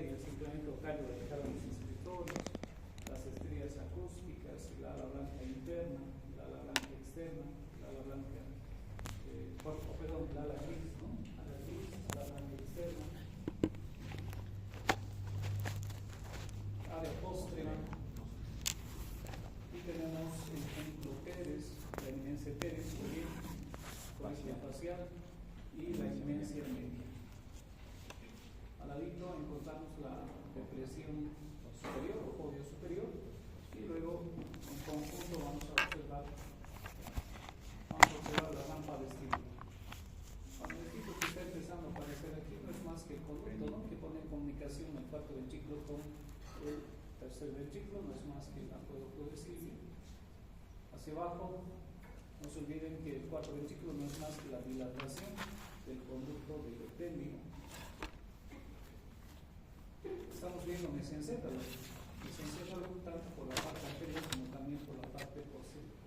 media, el incremento cardio de cada uno de los inscriptores, las estrías acústicas, el ala blanca interna, el ala blanca externa, el ala blanca, el ala gris, ¿no? Ala gris, ala blanca externa, área póstrera, y tenemos el ejemplo teres, la eminencia teres, corrección facial y la eminencia media. Al ladito encontramos la depresión superior o podio superior, y luego en conjunto vamos a observar la rampa vestibular. Cuando el tipo que está empezando a aparecer aquí no es más que el conducto, ¿no? Que pone en comunicación el cuarto ventrículo con el tercer ventrículo, no es más que el acueducto de Silvio. Hacia abajo, no se olviden que el cuarto ventrículo no es más que la dilatación del conducto del epéndigo. Estamos viendo mesencéfalo. Mesencéfalo tanto por la parte anterior como también por la parte posterior.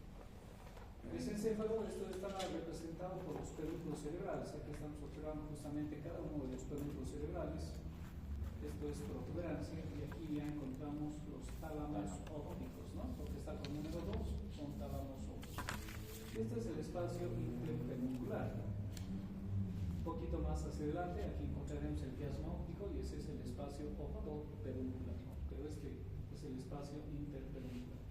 Mesencéfalo, esto está representado por los pedúnculos cerebrales. Aquí estamos observando justamente cada uno de los pedúnculos cerebrales. Esto es protuberancia, y aquí ya encontramos los tálamos ópticos, ¿no? Porque está con número 2, son tálamos ópticos. Este es el espacio interpeduncular. Un poquito más hacia adelante, aquí encontraremos el quiasma óptico, y ese es el espacio optopeduncular, pero este es el espacio interpeduncular.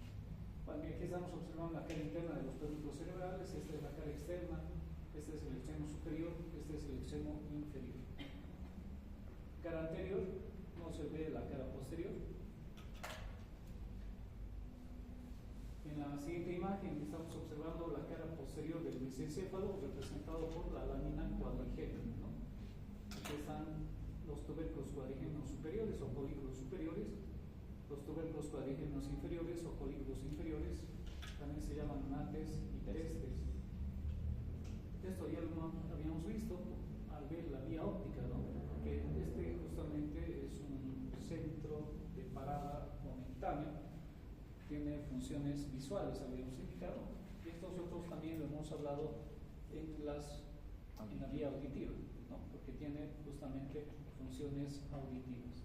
Bueno, aquí estamos observando la cara interna de los pedúnculos cerebrales. Esta es la cara externa, este es el extremo superior, este es el extremo inferior. Cara anterior, no se ve la cara posterior. En la siguiente imagen estamos observando la cara posterior del mesencéfalo, representado por la lámina cuadrigénea, ¿no? Aquí están los tubérculos cuadrigéneos superiores o colículos superiores, los tubérculos cuadrigéneos inferiores o colículos inferiores, también se llaman nates y terestes. Esto ya lo habíamos visto al ver la vía óptica, ¿no? Que este justamente es un centro de parada momentánea, tiene funciones visuales, habíamos indicado, y estos otros también lo hemos hablado en la vía auditiva, ¿no? Porque tiene justamente funciones auditivas.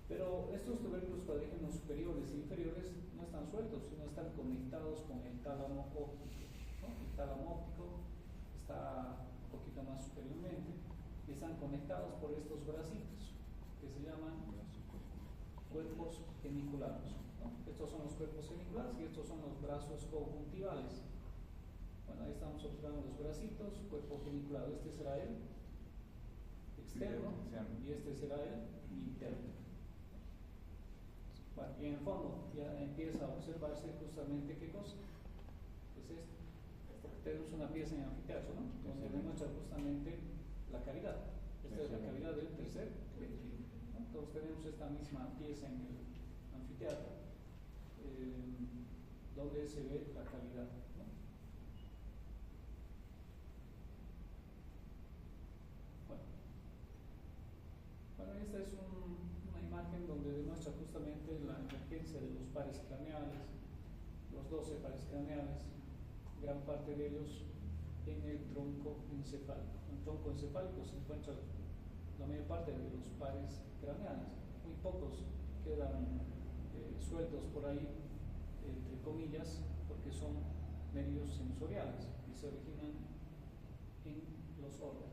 Pero estos tubérculos cuadrígenos superiores e inferiores no están sueltos, sino están conectados con el tálamo óptico, ¿no? El tálamo óptico está un poquito más superiormente, y están conectados por estos bracitos que se llaman cuerpos geniculados, ¿no? Estos son los cuerpos geniculares y estos son los brazos conjuntivales. Bueno, ahí estamos observando los bracitos, cuerpo geniculado. Este será el externo y este será el interno. Bueno, y en el fondo ya empieza a observarse justamente qué cosa. Pues esto. Tenemos una pieza en anfiteatro, ¿no? Donde demuestra justamente la cavidad. Esta es la cavidad del tercer ventrículo, ¿no? Entonces tenemos esta misma pieza en el anfiteatro, donde se ve la cavidad, ¿no? Bueno, esta es una imagen donde demuestra justamente la emergencia de los pares craneales, los 12 pares craneales, gran parte de ellos en el tronco encefálico. En el tronco encefálico se encuentra la mayor parte de los pares craneales. Muy pocos quedan sueltos por ahí, entre comillas, porque son medios sensoriales y se originan en los órganos.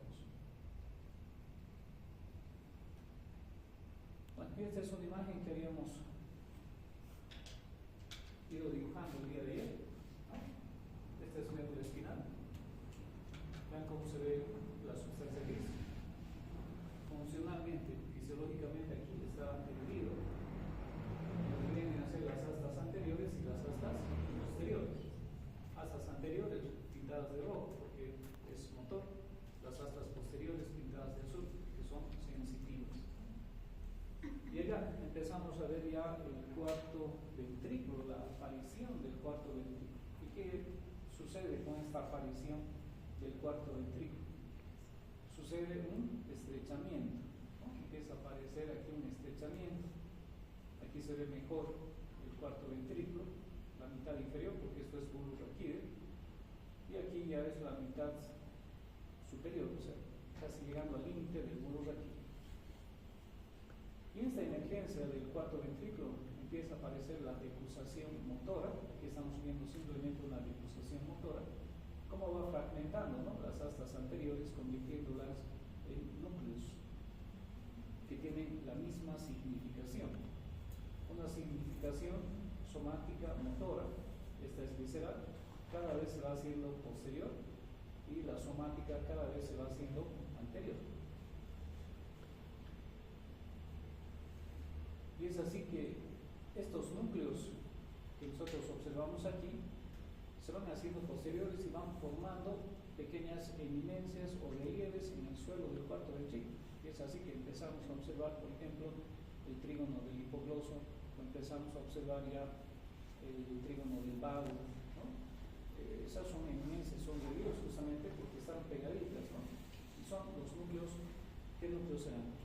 Bueno, esta es una imagen que habíamos ido dibujando el día de ayer, ¿no? Esta es médula espinal. Vean cómo se ve la sustancia gris. Funcionalmente, fisiológicamente, aquí está dividido. Lo que vienen a ser las astas anteriores y las astas posteriores. Astas anteriores pintadas de rojo porque es motor, las astas posteriores pintadas de azul que son sensitivas. Y allá empezamos a ver ya el cuarto ventrículo, la aparición del cuarto ventrículo. ¿Y qué sucede con esta aparición del cuarto ventrículo? Sucede un estrechamiento, ¿no? Empieza a aparecer aquí un estrechamiento. Aquí se ve mejor el cuarto ventrículo, la mitad inferior, porque esto es bulbo raquídeo, y aquí ya es la mitad superior, o sea, casi llegando al límite del bulbo raquídeo. conciencia del cuarto ventrículo empieza a aparecer la decusación motora. Aquí estamos viendo simplemente una decusación motora, cómo va fragmentando, ¿no?, las astas anteriores, convirtiéndolas en núcleos que tienen la misma significación. Una significación somática motora, esta es visceral, cada vez se va haciendo posterior, y la somática cada vez se va haciendo anterior. Y es así que estos núcleos que nosotros observamos aquí se van haciendo posteriores y van formando pequeñas eminencias o relieves en el suelo del cuarto ventrículo. Y es así que empezamos a observar, por ejemplo, el trígono del hipogloso, o empezamos a observar ya el trígono del vago, ¿no? Esas son eminencias, son relieves justamente porque están pegaditas, ¿no? Y son los núcleos. ¿Qué núcleos serán?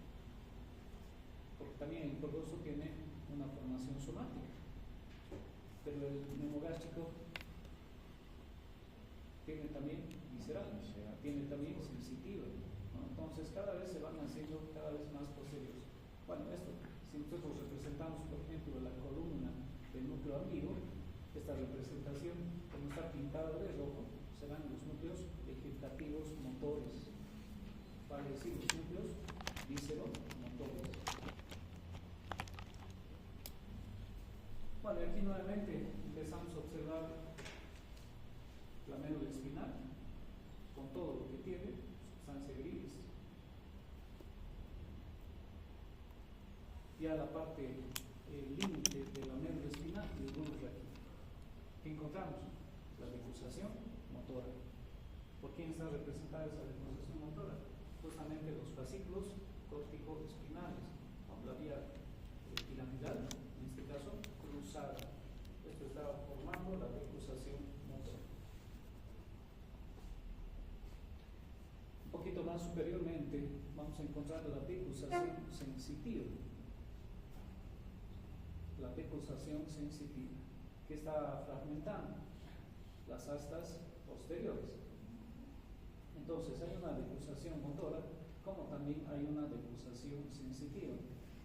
Porque también el hipogloso tiene una formación somática, pero el neumogástrico tiene también visceral, tiene también sensitiva, ¿no? Entonces cada vez se van haciendo cada vez más posteriores. Bueno, esto, si nosotros representamos, por ejemplo, la columna del núcleo amigo, esta representación, como está pintada de rojo, serán los núcleos vegetativos motores, para decir los núcleos víscero-motores. Bueno, aquí nuevamente empezamos a observar la médula espinal con todo lo que tiene, sustancia gris. Ya la parte, el límite de la médula espinal y el bulbo raquídeo. ¿Qué encontramos? La decusación motora. ¿Por quién está representada esa decusación motora? Justamente los fascículos córtico-espinales, ¿no? La vía piramidal, en este caso, cruzada. Esto está formando la decusación motora. Un poquito más superiormente vamos a encontrar la decusación sensitiva. La decusación sensitiva, que está fragmentando las astas posteriores. Entonces hay una decusación motora, como también hay una decusación sensitiva,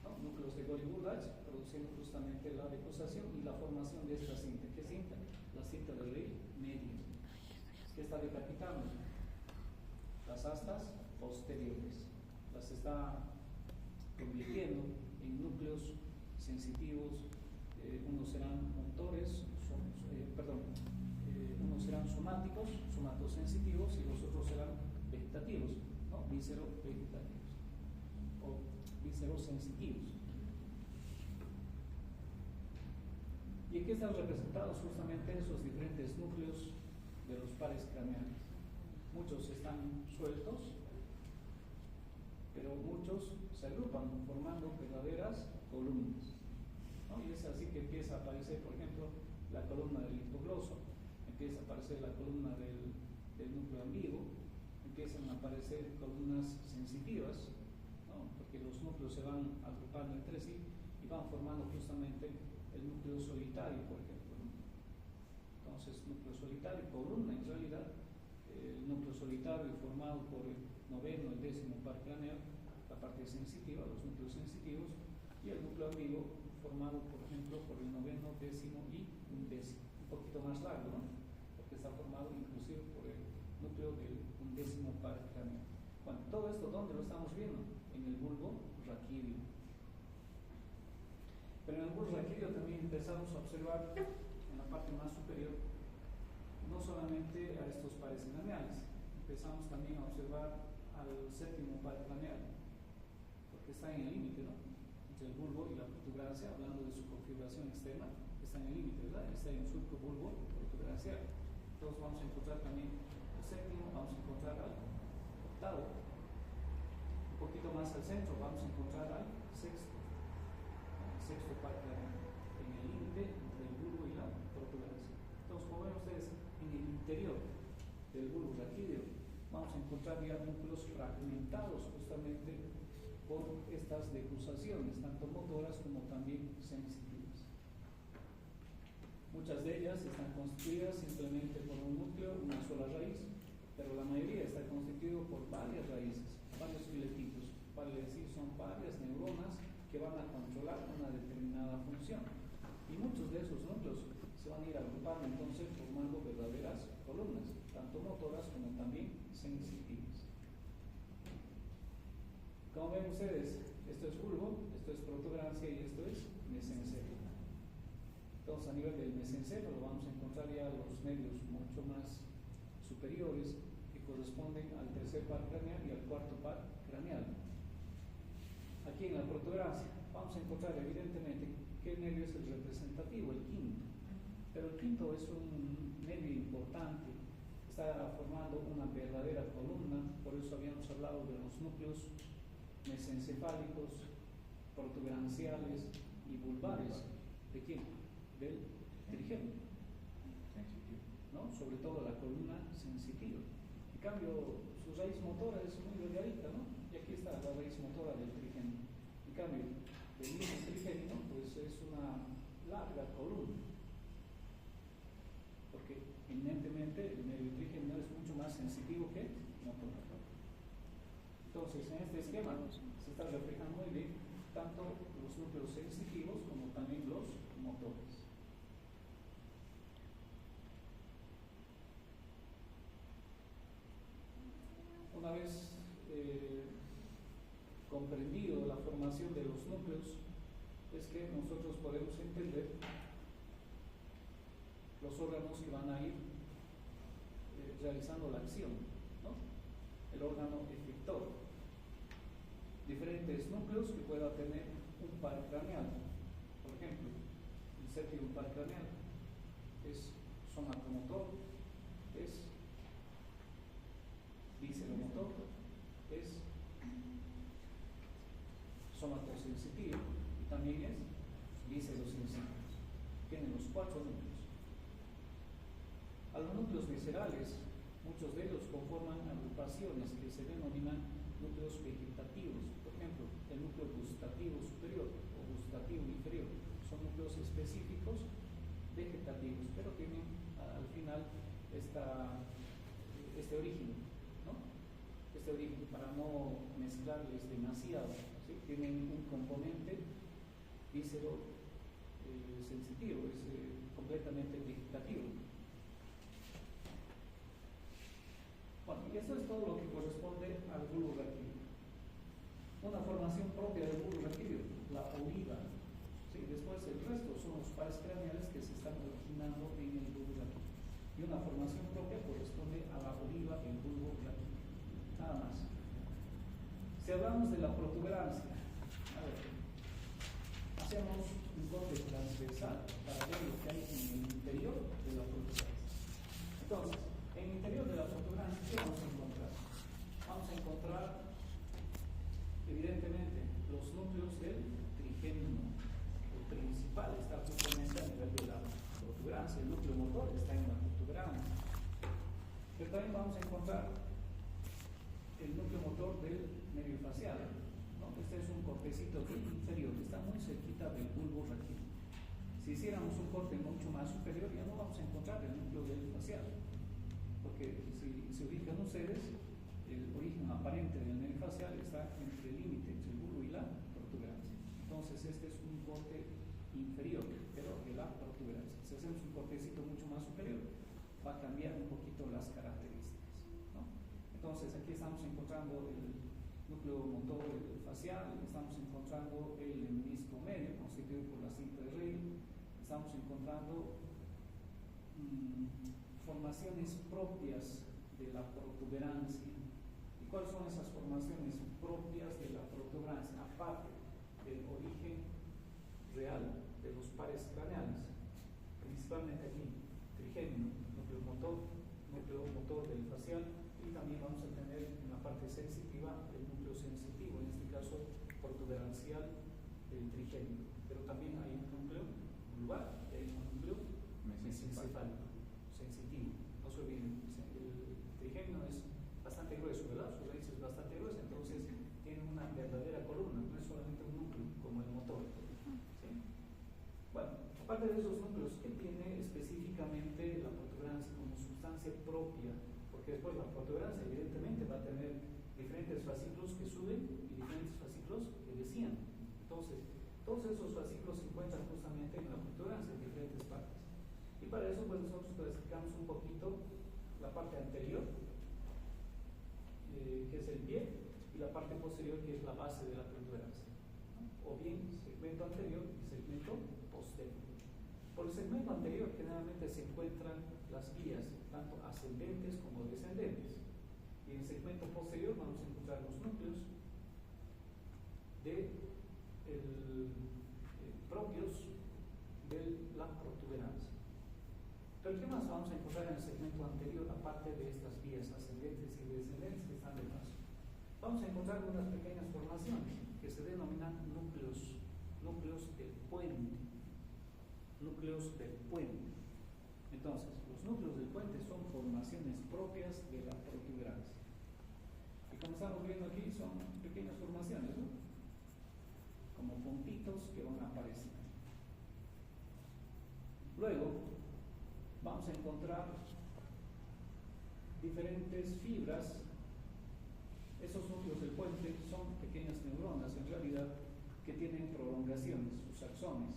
¿no? Núcleos de Golgi-Bulage produciendo justamente la decusación y la formación de esta cinta. ¿Qué cinta? La cinta de ley media, que está decapitando las astas posteriores, las está convirtiendo en núcleos sensitivos. Unos serán motores, unos serán somáticos, somatosensitivos, y los otros serán vegetativos, ¿no? Víscero-vegetativos o víscero-sensitivos. Y aquí están representados justamente esos diferentes núcleos de los pares craneales. Muchos están sueltos, pero muchos se agrupan formando verdaderas columnas, ¿no? Y es así que empieza a aparecer, por ejemplo, la columna del hipogloso, empieza a aparecer la columna del núcleo ambiguo, empiezan a aparecer columnas sensitivas, ¿no? Porque los núcleos se van agrupando entre sí y van formando justamente el núcleo solitario, por ejemplo, ¿no? Entonces, núcleo solitario, columna en realidad, el núcleo solitario formado por el noveno, el décimo par craneal, la parte sensitiva, los núcleos sensitivos, y el núcleo ambiguo formado, por ejemplo, por el noveno, décimo y undécimo, un poquito más largo, ¿no? Porque está formado inclusive por el núcleo del undécimo par craneal. Bueno, todo esto, ¿dónde lo estamos viendo? En el bulbo raquídeo. Pero en el bulbo raquídeo también empezamos a observar en la parte más superior no solamente a estos pares craneales, empezamos también a observar al séptimo par craneal, porque está en el límite, ¿no?, entre el bulbo y la protuberancia, hablando de su configuración externa, está en el límite, ¿verdad? Está en un surco bulbo protuberancial. Entonces vamos a encontrar también el séptimo, vamos a encontrar al octavo, un poquito más al centro vamos a encontrar al sexto, par craneal, en el límite entre el bulbo y la protuberancia. Entonces, como ven ustedes, en el interior del bulbo raquídeo vamos a encontrar ya núcleos fragmentados justamente por estas decusaciones, tanto motoras como también sensitivas. Muchas de ellas están constituidas simplemente por un núcleo, una sola raíz, pero la mayoría está constituido por varias raíces, varios filetitos, para decir son varias neuronas que van a controlar una determinada función. Y muchos de esos núcleos se van a ir agrupando entonces formando verdaderas columnas, tanto motoras como también sensitivas. Como ven ustedes, esto es bulbo, esto es protuberancia y esto es mesencéfalo. Entonces, a nivel del mesencéfalo vamos a encontrar ya los nervios mucho más superiores que corresponden al tercer par craneal y al cuarto par craneal. Aquí en la protuberancia vamos a encontrar evidentemente qué nervio es el representativo, el quinto. Pero el quinto es un nervio importante, está formando una verdadera columna, por eso habíamos hablado de los núcleos mesencefálicos, protuberanciales y vulvares. ¿De quién? Del trigémino, ¿no? Sobre todo la columna sensitiva. En cambio, su raíz motora es muy delgadita, ¿no? Y aquí está la raíz motora del trigémino. En cambio, el mismo trigémino, pues es una larga columna, porque eminentemente el nervio trigémino es mucho más sensitivo que motor. Entonces, en este esquema se está reflejando muy bien tanto los núcleos sensitivos como también los motores. Una vez comprendido la formación de los núcleos, es que nosotros podemos entender los órganos que van a ir realizando la acción, ¿no? El órgano efector, diferentes núcleos que pueda tener un par craneal. Por ejemplo, el séptimo par craneal es somatomotor, es visceromotor, es somatosensitivo y también es viscerosensitivo. Tienen los 4 núcleos. A los núcleos viscerales, muchos de ellos conforman agrupaciones que se denominan núcleos vegetativos. Por ejemplo, el núcleo gustativo superior o gustativo inferior son núcleos específicos vegetativos, pero tienen al final este origen, ¿no? Este origen, para no mezclarles demasiado, ¿sí? Tienen un componente víscero sensitivo, es completamente vegetativo. Bueno, y eso es todo lo que corresponde al bulbo raquídeo. Una formación propia del bulbo raquídeo, la oliva. ¿Sí? Después el resto son los pares craneales que se están originando en el bulbo raquídeo. Y una formación propia corresponde a la oliva en bulbo raquídeo. Nada más. Si hablamos de la protuberancia, a ver, hacemos un corte transversal para ver lo que hay en el interior de la protuberancia. Entonces, en el interior de la protuberancia, ¿qué vamos a encontrar? Vamos a encontrar, evidentemente, los núcleos del trigémino. El principal está justamente a nivel de la protuberancia. El núcleo motor está en la protuberancia. Pero también vamos a encontrar el núcleo motor del nervio facial, ¿no? Este es un cortecito inferior que está muy cerquita del bulbo raquídeo. Si hiciéramos un corte mucho más superior, ya no vamos a encontrar el núcleo del facial, porque si se ubican ustedes, el origen aparente del nervio facial está entre el límite entre el bulbo y la protuberancia. Entonces este es un corte inferior, pero de la protuberancia. Si hacemos un cortecito mucho más superior, va a cambiar un poquito las características, ¿no? Entonces aquí estamos encontrando el núcleo motor facial, estamos encontrando el menisco medio constituido por la cinta de Rey, estamos encontrando formaciones propias de la protuberancia. ¿Y cuáles son esas formaciones propias de la protuberancia? Aparte del origen real de los pares craneales, principalmente aquí, trigémino, núcleo motor del facial, y también vamos a tener en la parte sensitiva el núcleo sensitivo, en este caso protuberancial del trigémino. Pero también hay un núcleo vulvar y hay un núcleo mesencefálico sensitivo. No se olviden, el trigémino es bastante grueso, ¿verdad? Su raíz es bastante gruesa, entonces tiene una verdadera columna, no es solamente un núcleo como el motor, ¿sí? Bueno, aparte de esos núcleos, ¿qué tiene específicamente la protuberancia como sustancia propia? Porque después la protuberancia evidentemente va a tener diferentes fascículos que suben y diferentes fascículos que descienden. Entonces, justamente en la protuberancia, en diferentes partes. Y para eso pues nosotros clasificamos un poquito la parte anterior, que es el pie, y la parte posterior, que es la base de la protuberancia, ¿no? O bien segmento anterior y segmento posterior. Por el segmento anterior generalmente se encuentran las vías, tanto ascendentes como descendentes. Y en el segmento posterior vamos a encontrar los núcleos propios de la protuberancia. Pero ¿qué más vamos a encontrar en el segmento anterior, aparte de estas vías ascendentes y descendentes que están de paso? Vamos a encontrar unas pequeñas formaciones que se denominan núcleos del puente. Núcleos del puente. Entonces, los núcleos del puente son formaciones propias de la protuberancia. Y como estamos viendo aquí, son pequeñas formaciones, ¿no? Como puntitos que van a aparecer. Luego, vamos a encontrar diferentes fibras. Esos núcleos del puente son pequeñas neuronas, en realidad, que tienen prolongaciones, sus axones,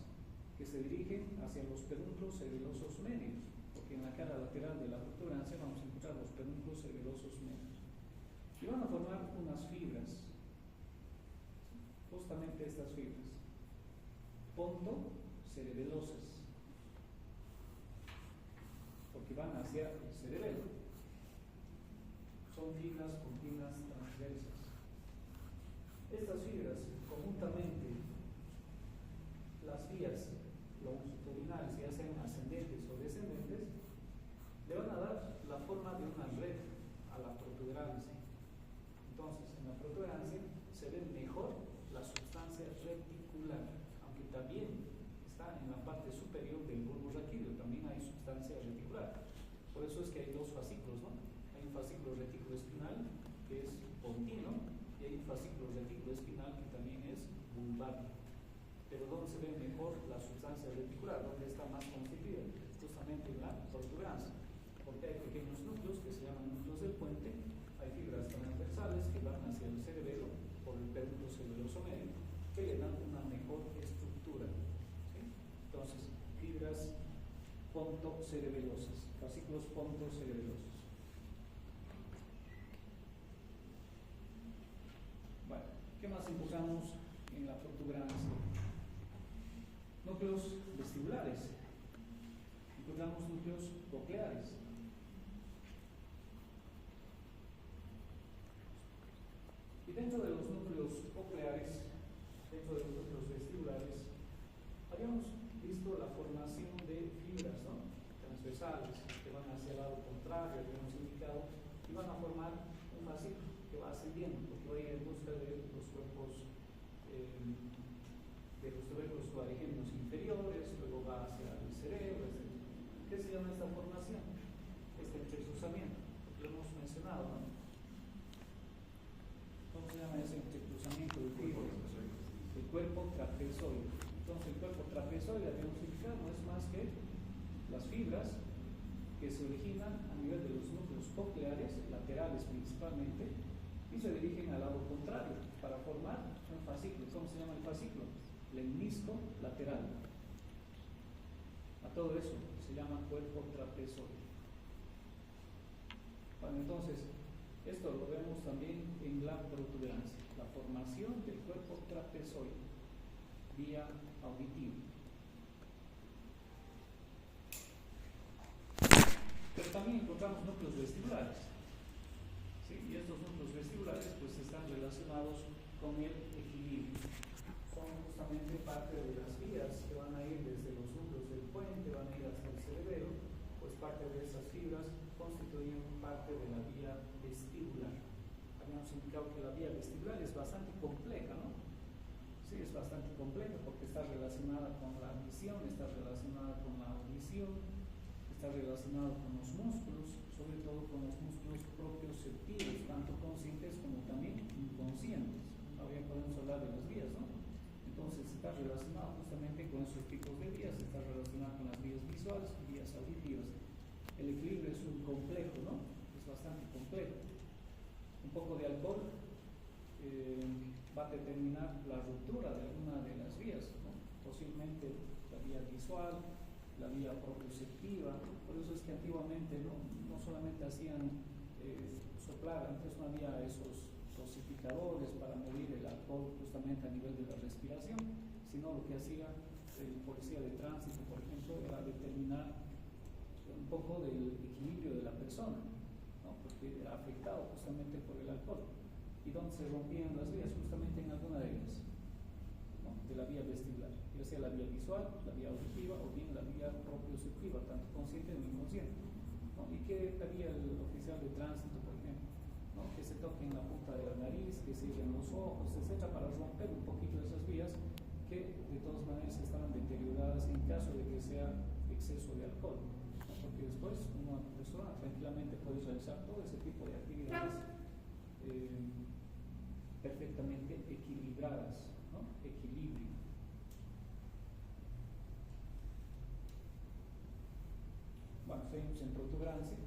que se dirigen hacia los pedúnculos cerebelosos medios, porque en la cara lateral de la protuberancia vamos a encontrar los pedúnculos cerebelosos medios. Y van a formar unas fibras, justamente estas fibras, pontocerebelosas, porque van hacia el cerebelo. Son fibras continuas transversas. Estas fibras, conjuntamente, las vías longitudinales, ya sean ascendentes o descendentes, le van a dar la forma de una red a la protuberancia. Entonces, en la protuberancia se ve mejor la sustancia reticular, aunque también está en la parte superior del bulbo raquídeo, también hay sustancia reticular. Por eso es que hay dos fascículos, ¿no? Hay un fascículo retículo espinal que es pontino y hay un fascículo retículo espinal que también es bulbar. Pero ¿dónde se ve mejor la sustancia reticular? ¿Dónde está más constituida? Justamente en la protuberancia, porque hay pequeños núcleos que se llaman núcleos del puente, hay fibras transversales que van hacia el cerebelo por el pedúnculo cerebeloso medio, que le dan una mejor estructura, ¿sí? Entonces, fibras pontocerebelosas, fascículos pontocerebelosos. Bueno, ¿qué más encontramos en la protuberancia? Núcleos vestibulares. Encontramos núcleos cocleares. Y dentro de los núcleos cocleares, dentro de los núcleos vestibulares, habíamos visto la formación de fibras, ¿no? Transversales que van hacia el lado contrario, habíamos indicado, y van a formar un fascículo que va ascendiendo, porque va a ir en busca de los cuerpos de los tubérculos cuadrigémenos inferiores, luego va hacia el cerebro, etc. ¿Qué se llama esta formación? Este entrecruzamiento, lo hemos mencionado, ¿no? ¿Cómo se llama ese entrecruzamiento de fibras? El cuerpo trapezoide. Entonces el cuerpo trapezoide, habíamos indicado, no es más que las fibras que se originan a nivel de los núcleos cocleares, laterales principalmente, y se dirigen al lado contrario para formar un fascículo. ¿Cómo se llama el fascículo? Lemnisco lateral. A todo eso se llama cuerpo trapezoide. Bueno, entonces, esto lo vemos también en la protuberancia, la formación del cuerpo trapezoide vía auditiva. Pero también encontramos núcleos vestibulares, ¿sí? Y estos núcleos vestibulares pues están relacionados con el equilibrio. Son justamente parte de las vías que van a ir desde los núcleos del puente, van a ir hasta el cerebelo, pues parte de esas fibras constituyen parte de la vía vestibular. Habíamos indicado que la vía vestibular es bastante compleja, ¿no? Sí, es bastante compleja porque está relacionada con la visión, está relacionada con la audición, está relacionado con los músculos, sobre todo con los músculos propioceptivos, tanto conscientes como también inconscientes. Ahora podemos hablar de las vías, ¿no? Entonces está relacionado justamente con esos tipos de vías, está relacionado con las vías visuales y vías auditivas. El equilibrio es un complejo, ¿no? Es bastante complejo. Un poco de alcohol va a determinar la ruptura de alguna de las vías, ¿no? Posiblemente la vía visual, la vía propioceptiva. Por eso es que antiguamente no solamente hacían soplar, antes no había esos dosificadores para medir el alcohol justamente a nivel de la respiración, sino lo que hacía el policía de tránsito, por ejemplo, era determinar un poco del equilibrio de la persona, ¿no? Porque era afectado justamente por el alcohol. ¿Y dónde se rompían las vías? Justamente en alguna de ellas, ¿no? De la vía vestibular, ya sea la vía visual, la vía auditiva o bien la vía propioceptiva, tanto consciente como inconsciente, ¿no? Y que haría el oficial de tránsito, por ejemplo, ¿no? Que se toque en la punta de la nariz, que se cierren los ojos, etc., para romper un poquito esas vías que de todas maneras estaban deterioradas en caso de que sea exceso de alcohol, ¿no? Porque después una persona tranquilamente puede realizar todo ese tipo de actividades perfectamente equilibradas, ¿no? Equilibrio. Bueno, seguimos en protuberancia.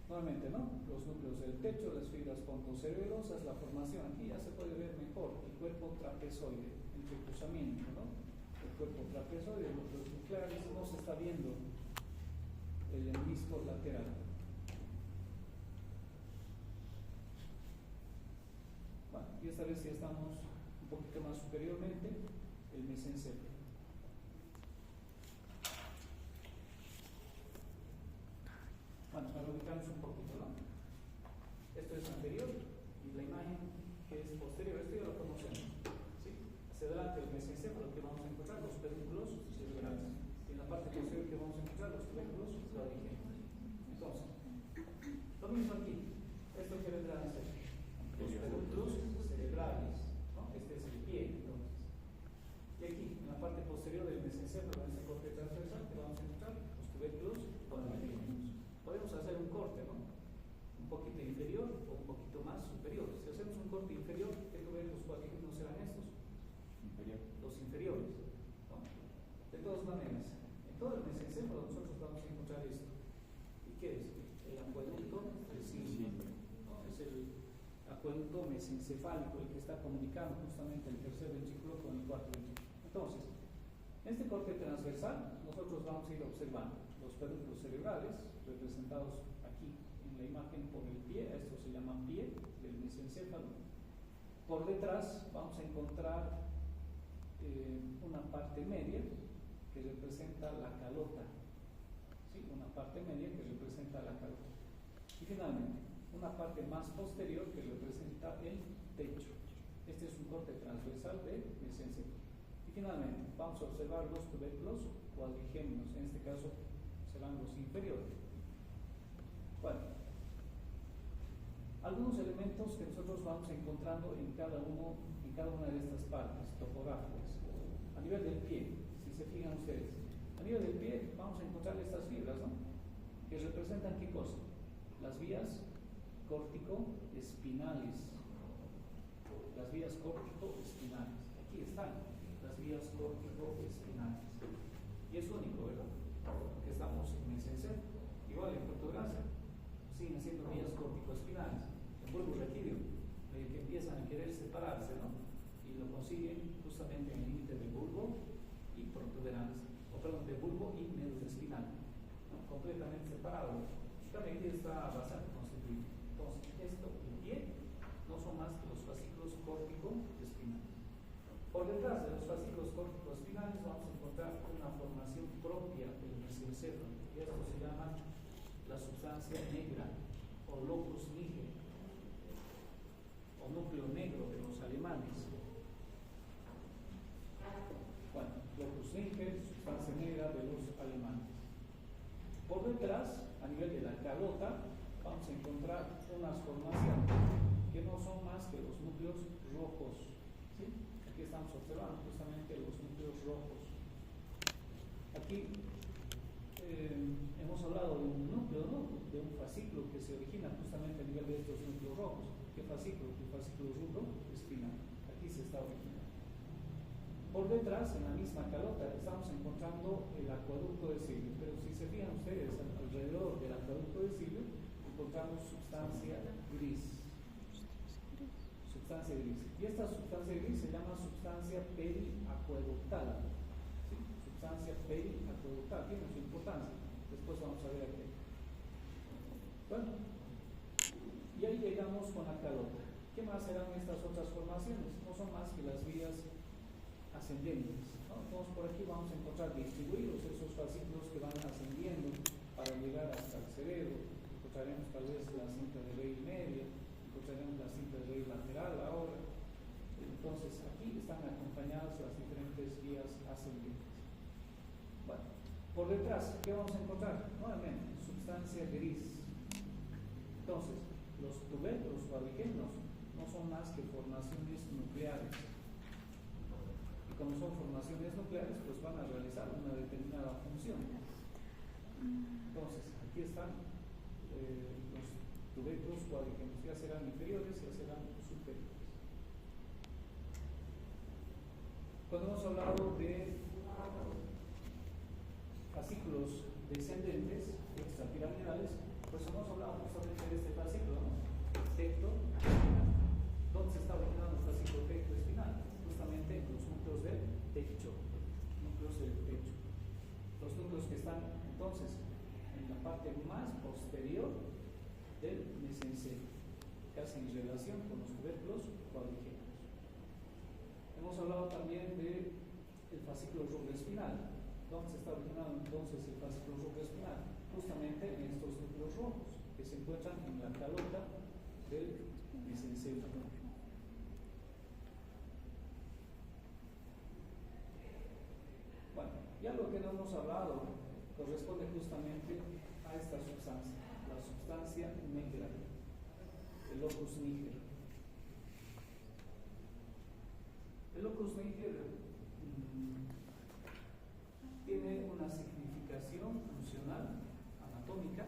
Nuevamente, ¿no? Los núcleos del techo, las fibras pontocerebelosas, la formación. Aquí ya se puede ver mejor el cuerpo trapezoide, el recruzamiento, ¿no? El cuerpo trapezoide, los nucleares, no se está viendo el hemisto lateral. Bueno, y esta vez ya estamos un poquito más superiormente, el mesencéfalo. Bueno, para ubicarnos un poquito, ¿no? Esto es anterior y la imagen que es posterior, esto ya lo conocemos, ¿sí? Hacia adelante el mesencéfalo, que vamos a encontrar los pedúnculos cerebrales, y en la parte posterior que vamos a encontrar los tubérculos laringeos. Entonces, lo mismo aquí, esto que vendrá a ser los pedúnculos cerebrales, ¿no? Este es el pie, entonces. Y aquí, en la parte posterior del mesencéfalo, en esta corte transversal, que vamos a encontrar los tubérculos laringeos. Podemos hacer un corte, ¿no? Un poquito inferior o un poquito más superior. Si hacemos un corte inferior, ¿qué tubérculos cuadrígenos serán estos? Inferior. Los inferiores, ¿no? De todas maneras, en todo el mesencéfalo nosotros vamos a encontrar esto. ¿Y qué es? El acueducto del cilindro, ¿no? Es el acueducto mesencefálico, el que está comunicando justamente el tercer ventrículo con el cuarto ventrículo. Entonces, en este corte transversal, nosotros vamos a ir observando los pedúnculos cerebrales, representados aquí en la imagen por el pie, esto se llama pie del mesencéfalo. Por detrás vamos a encontrar una parte media que representa la calota, ¿sí? Una parte media que representa la calota. Y finalmente, una parte más posterior que representa el techo. Este es un corte transversal del mesencéfalo. Y finalmente, vamos a observar los tubérculos cuadrigémenos, en este caso serán los inferiores. Bueno, algunos elementos que nosotros vamos encontrando en cada una de estas partes topográficas. A nivel del pie, si se fijan ustedes, a nivel del pie vamos a encontrar estas fibras, ¿no? Que representan ¿qué cosa? Las vías córtico-espinales. Las vías córtico-espinales. Aquí están las vías córtico-espinales. Y es único, ¿verdad? Porque estamos en mesencéfalo, igual en protuberancia, siguen siendo vías córtico-espinales. El bulbo raquídeo, que empiezan a querer separarse, ¿no? Y lo consiguen justamente en el límite del bulbo y protuberancia, o perdón, del bulbo y médula espinal, ¿no? Completamente separado. También aquí está bastante constituido. Entonces, esto y el pie no son más que los fascículos córtico-espinales. Por detrás de los fascículos córtico-espinales vamos a encontrar una formación propia del mesencéfalo, y esto se llama la sustancia negra o locus niger o núcleo negro de los alemanes. Bueno, locus niger, sustancia negra de los alemanes. Por detrás, a nivel de la calota, vamos a encontrar unas formaciones que no son más que los núcleos rojos, ¿sí? Aquí estamos observando justamente los núcleos rojos. Aquí hemos hablado de un núcleo, ¿no? De un fascículo que se origina justamente a nivel de estos núcleos rojos. ¿Qué fascículo? El fascículo rudo espinal. Aquí se está originando. Por detrás, en la misma calota, estamos encontrando el acueducto de Silvio, pero si se fijan ustedes alrededor del acueducto de Silvio, encontramos sustancia gris. Sustancia sustancia gris. Y esta sustancia gris se llama sustancia periacueductal. ¿Sí? Sustancia periacueductal, tiene su importancia. Después vamos a ver aquí. Bueno, y ahí llegamos con la calota. ¿Qué más serán estas otras formaciones? No son más que las vías ascendentes, ¿no? Entonces por aquí vamos a encontrar distribuidos esos fascículos que van ascendiendo para llegar hasta el cerebro. Encontraremos tal vez la cinta de raíz media, encontraremos la cinta de raíz lateral ahora. Entonces aquí están acompañadas las diferentes vías ascendentes. Bueno, por detrás, ¿qué vamos a encontrar? Nuevamente, sustancia gris. Entonces, los tubérculos cuadrigémenos no son más que formaciones nucleares. Y como son formaciones nucleares, pues van a realizar una determinada función. Entonces, aquí están los tubérculos cuadrigémenos, ya serán inferiores, ya serán superiores. Cuando hemos hablado de fascículos descendentes, extrapiramidales, pues hemos hablado justamente de este fascículo, ¿no? Tecto. ¿Dónde se está originando el fascículo tecto espinal? Justamente en los núcleos del techo. Núcleos del techo. Los núcleos que están entonces en la parte más posterior del mesencéfalo, casi en relación con los tubérculos cuadrigémenos. Hemos hablado también del fascículo rubroespinal. ¿Dónde se está originando entonces el fascículo rubroespinal? Justamente en estos núcleos rojos que se encuentran en la calota del mesencéfalo. Bueno, ya lo que no hemos hablado corresponde justamente a esta sustancia, la sustancia negra, el locus niger. El locus niger tiene una significación funcional anatómica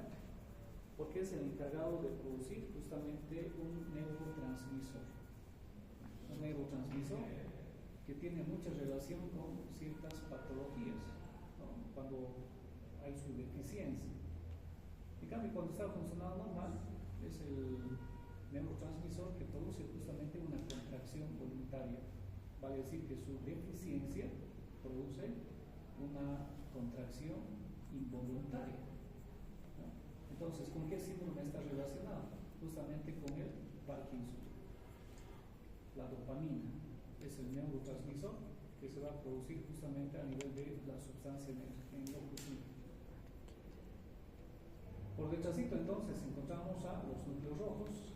porque es el encargado de producir justamente un neurotransmisor. Un neurotransmisor que tiene mucha relación con ciertas patologías, ¿no? Cuando hay su deficiencia. En cambio, cuando está funcionando normal, es el neurotransmisor que produce justamente una contracción voluntaria. Vale decir que su deficiencia produce una contracción involuntaria, ¿no? Entonces, ¿con qué síndrome está relacionado? Justamente con el Parkinson. La dopamina es el neurotransmisor que se va a producir justamente a nivel de la sustancia en locus niger. Por detrásito entonces encontramos a los núcleos rojos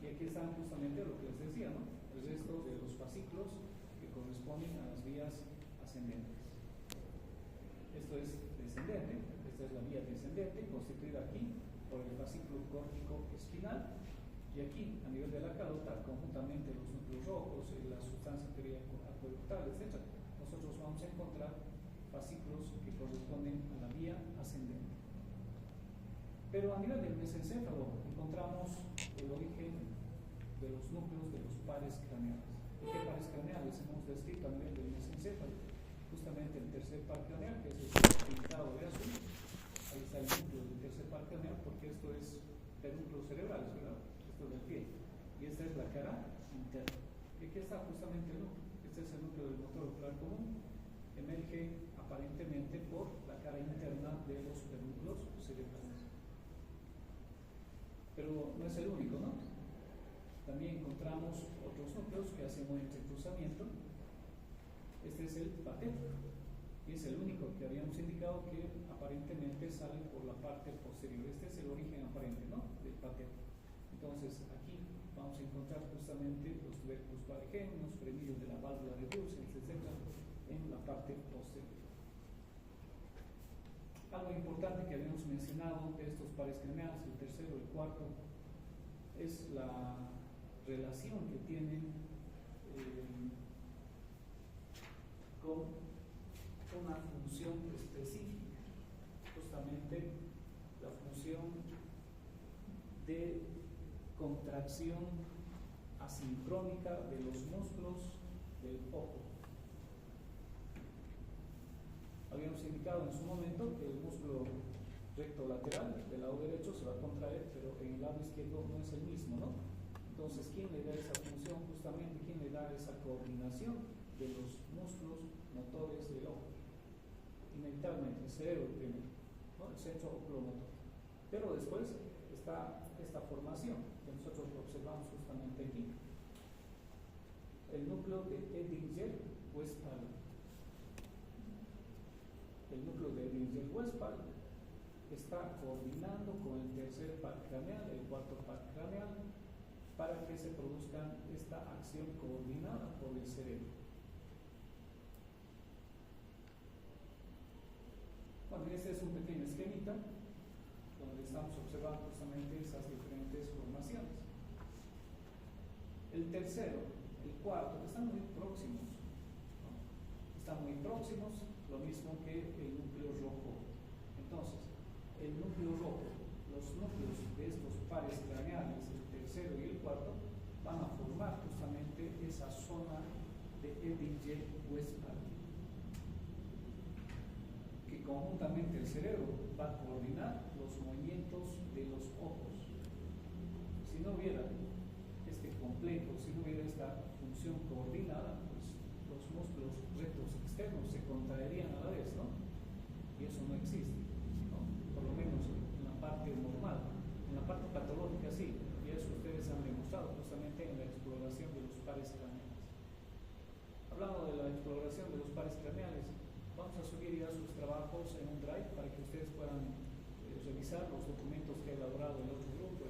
y aquí están justamente lo que les decía, ¿no? El resto de los fascículos que corresponden a las vías ascendentes. Esto es descendente, esta es la vía descendente constituida aquí por el fascículo córtico espinal y aquí a nivel de la calota conjuntamente los núcleos rojos, la sustancia periacueductal, etc. Nosotros vamos a encontrar fascículos que corresponden a la vía ascendente. Pero a nivel del mesencéfalo encontramos el origen de los núcleos de los pares craneales. ¿Y qué pares craneales hemos descrito a nivel del mesencéfalo? Justamente el tercer par craneal, que es el pintado de azul. Ahí está el núcleo del tercer par craneal, porque esto es pedúnculos cerebrales, ¿verdad? Esto es del pie. Y esta es la cara interna. ¿Y aquí está justamente el núcleo? Este es el núcleo del motor ocular común. Emerge aparentemente por la cara interna de los pedúnculos cerebrales. Pero no es el único, ¿no? También encontramos otros núcleos que hacen un entrecruzamiento. Este es el patético y es el único que habíamos indicado que aparentemente sale por la parte posterior. Este es el origen aparente, ¿no? Del patético. Entonces aquí vamos a encontrar justamente los tubérculos cuadrigémenos, frenillos de la válvula de Brussels, etc. en la parte posterior. Algo importante que habíamos mencionado de estos pares craneales, el tercero y el cuarto, es la relación que tienen con una función específica, justamente la función de contracción asincrónica de los músculos del ojo. Habíamos indicado en su momento que el músculo recto lateral del lado derecho se va a contraer, pero en el lado izquierdo no es el mismo, ¿no? Entonces, ¿quién le da esa función? Justamente, ¿quién le da esa coordinación de los músculos motores del ojo? Inevitablemente, el cerebro primero, ¿no? El centro oculomotor. Pero después está esta formación que nosotros observamos justamente aquí. El núcleo de Edinger-Westphal. El núcleo de Edinger-Westphal está coordinando con el tercer par craneal, el cuarto par craneal, para que se produzca esta acción coordinada por el cerebro. Bueno, este es un pequeño esquemita donde estamos observando justamente esas diferentes formaciones. El tercero, el cuarto, están muy próximos, ¿no? Están muy próximos, lo mismo que el núcleo rojo. Entonces, el núcleo rojo, los núcleos de estos pares craneales, el tercero y el cuarto, van a formar justamente esa zona de Edinger-Westphal, que conjuntamente el cerebro va a coordinar los movimientos de los ojos. Si no hubiera este complejo, si no hubiera esta función coordinada, pues los músculos rectos externos se contraerían a la vez, ¿no? Y eso no existe, ¿no? Por lo menos en la parte normal. En la parte patológica sí, y eso ustedes han demostrado justamente en la exploración de los pares craneales. Hablando de la exploración de los pares craneales, vamos a subir ya sus trabajos en un drive para que ustedes puedan revisar los documentos que ha elaborado el otro grupo